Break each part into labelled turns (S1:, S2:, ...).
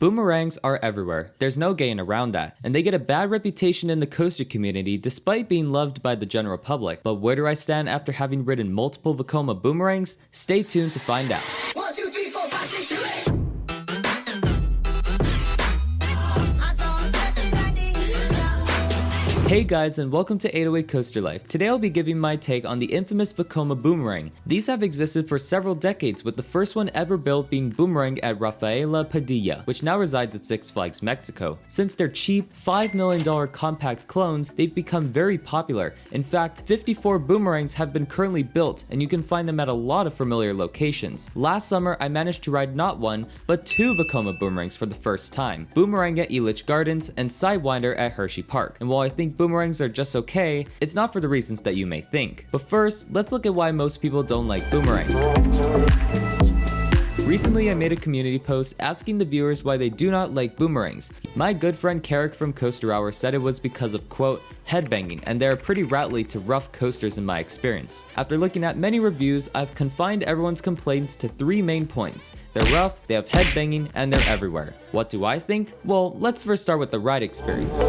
S1: Boomerangs are everywhere, there's no getting around that, and they get a bad reputation in the coaster community despite being loved by the general public. But where do I stand after having ridden multiple Vekoma Boomerangs? Stay tuned to find out.
S2: 1, 2, 3, 4, 5, 6, 2, 8.
S1: Hey guys, and welcome to 808 Coaster Life. Today I'll be giving my take on the infamous Vekoma Boomerang. These have existed for several decades, with the first one ever built being Boomerang at Rafaela Padilla, which now resides at Six Flags Mexico. Since they're cheap, $5 million compact clones, they've become very popular. In fact, 54 Boomerangs have been currently built, and you can find them at a lot of familiar locations. Last summer, I managed to ride not one, but two Vekoma Boomerangs for the first time. Boomerang at Elitch Gardens and Sidewinder at Hershey Park. And while I think Boomerangs are just okay, it's not for the reasons that you may think. But first, let's look at why most people don't like boomerangs. Recently, I made a community post asking the viewers why they do not like boomerangs. My good friend Carrick from Coaster Hour said it was because of, quote, headbanging, and they are pretty rattly to rough coasters in my experience. After looking at many reviews, I've confined everyone's complaints to three main points. They're rough, they have headbanging, and they're everywhere. What do I think? Well, let's first start with the ride experience.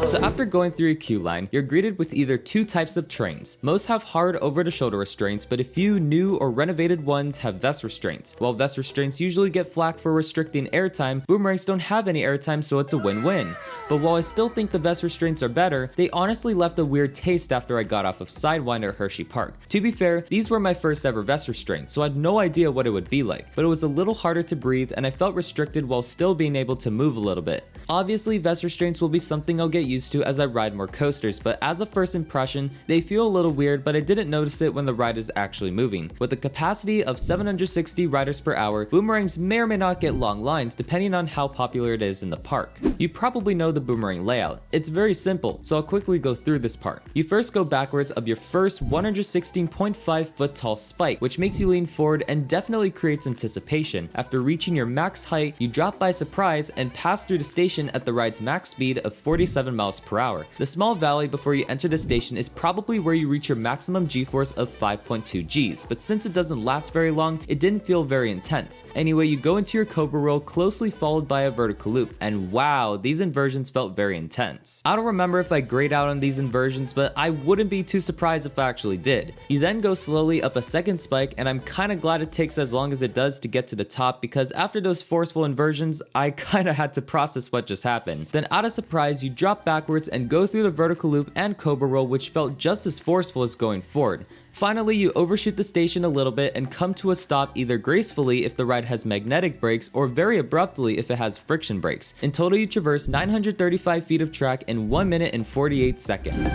S1: So after going through a queue line, you're greeted with either two types of trains. Most have hard over-the-shoulder restraints, but a few new or renovated ones have vest restraints. While vest restraints usually get flack for restricting airtime, boomerangs don't have any airtime, so it's a win-win. But while I still think the vest restraints are better, they honestly left a weird taste after I got off of Sidewinder at Hershey Park. To be fair, these were my first ever vest restraints, so I had no idea what it would be like. But it was a little harder to breathe, and I felt restricted while still being able to move a little bit. Obviously, vest restraints will be something I'll get used to as I ride more coasters, but as a first impression, they feel a little weird, but I didn't notice it when the ride is actually moving. With a capacity of 760 riders per hour, boomerangs may or may not get long lines depending on how popular it is in the park. You probably know the boomerang layout. It's very simple, so I'll quickly go through this part. You first go backwards of your first 116.5 foot tall spike, which makes you lean forward and definitely creates anticipation. After reaching your max height, you drop by surprise and pass through the station at the ride's max speed of 47 miles per hour. The small valley before you enter the station is probably where you reach your maximum G-force of 5.2 Gs, but since it doesn't last very long, it didn't feel very intense. Anyway, you go into your cobra roll, closely followed by a vertical loop, and wow, these inversions felt very intense. I don't remember if I grayed out on these inversions, but I wouldn't be too surprised if I actually did. You then go slowly up a second spike, and I'm kinda glad it takes as long as it does to get to the top, because after those forceful inversions, I kinda had to process what just happened. Then out of surprise, you drop backwards and go through the vertical loop and cobra roll, which felt just as forceful as going forward. Finally, you overshoot the station a little bit and come to a stop either gracefully if the ride has magnetic brakes or very abruptly if it has friction brakes. In total, you traverse 935 feet of track in 1 minute and 48 seconds.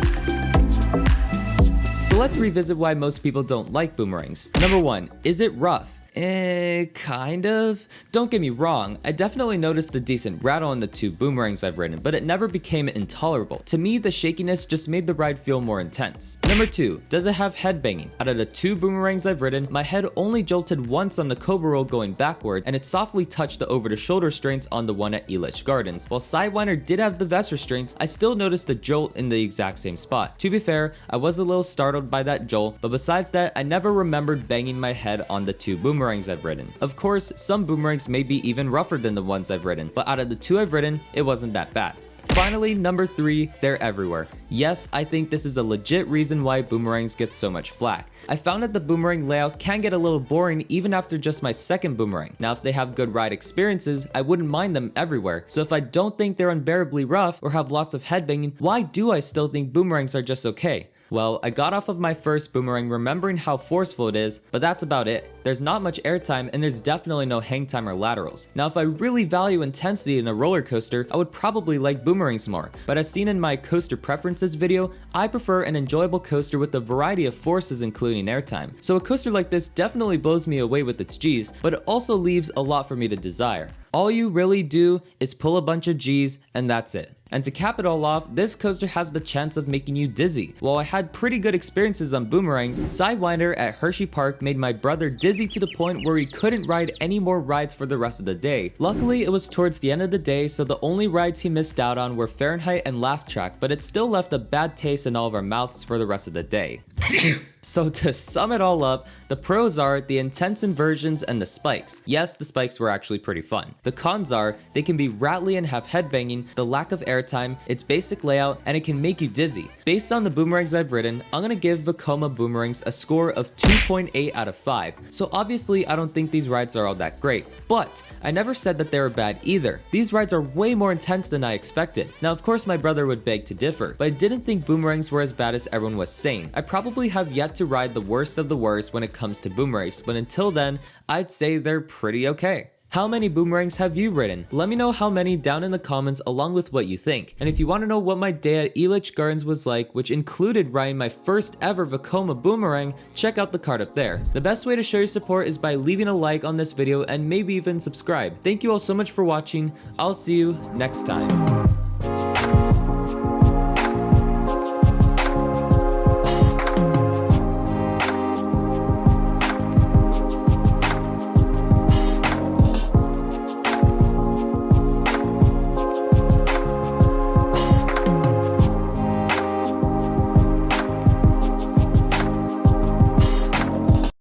S1: So let's revisit why most people don't like boomerangs. Number 1, is it rough? Kind of. Don't get me wrong, I definitely noticed a decent rattle in the two boomerangs I've ridden, but it never became intolerable. To me, the shakiness just made the ride feel more intense. Number 2, does it have headbanging? Out of the two boomerangs I've ridden, my head only jolted once on the cobra roll going backward, and it softly touched the over-the-shoulder restraints on the one at Elitch Gardens. While Sidewinder did have the vest restraints, I still noticed the jolt in the exact same spot. To be fair, I was a little startled by that jolt, but besides that, I never remembered banging my head on the two boomerangs I've ridden. Of course, some boomerangs may be even rougher than the ones I've ridden, but out of the two I've ridden, it wasn't that bad. Finally, number 3, they're everywhere. Yes, I think this is a legit reason why boomerangs get so much flack. I found that the boomerang layout can get a little boring even after just my second boomerang. Now, if they have good ride experiences, I wouldn't mind them everywhere. So if I don't think they're unbearably rough or have lots of headbanging, why do I still think boomerangs are just okay? Well, I got off of my first boomerang remembering how forceful it is, but that's about it. There's not much airtime and there's definitely no hang time or laterals. Now, if I really value intensity in a roller coaster, I would probably like boomerangs more. But as seen in my coaster preferences video, I prefer an enjoyable coaster with a variety of forces including airtime. So a coaster like this definitely blows me away with its Gs, but it also leaves a lot for me to desire. All you really do is pull a bunch of Gs and that's it. And to cap it all off, this coaster has the chance of making you dizzy. While I had pretty good experiences on boomerangs, Sidewinder at Hershey Park made my brother dizzy to the point where he couldn't ride any more rides for the rest of the day. Luckily, it was towards the end of the day, so the only rides he missed out on were Fahrenheit and Laugh Track, but it still left a bad taste in all of our mouths for the rest of the day. So to sum it all up, the pros are the intense inversions and the spikes. Yes, the spikes were actually pretty fun. The cons are they can be rattly and have headbanging, the lack of airtime, its basic layout, and it can make you dizzy. Based on the boomerangs I've ridden, I'm gonna give Vekoma Boomerangs a score of 2.8 out of 5. So obviously I don't think these rides are all that great, but I never said that they were bad either. These rides are way more intense than I expected. Now of course my brother would beg to differ, but I didn't think boomerangs were as bad as everyone was saying. I probably have yet to ride the worst of the worst when it comes to boomerangs, but until then, I'd say they're pretty okay. How many boomerangs have you ridden? Let me know how many down in the comments along with what you think. And if you want to know what my day at Elitch Gardens was like, which included riding my first ever Vekoma Boomerang, check out the card up there. The best way to show your support is by leaving a like on this video and maybe even subscribe. Thank you all so much for watching. I'll see you next time.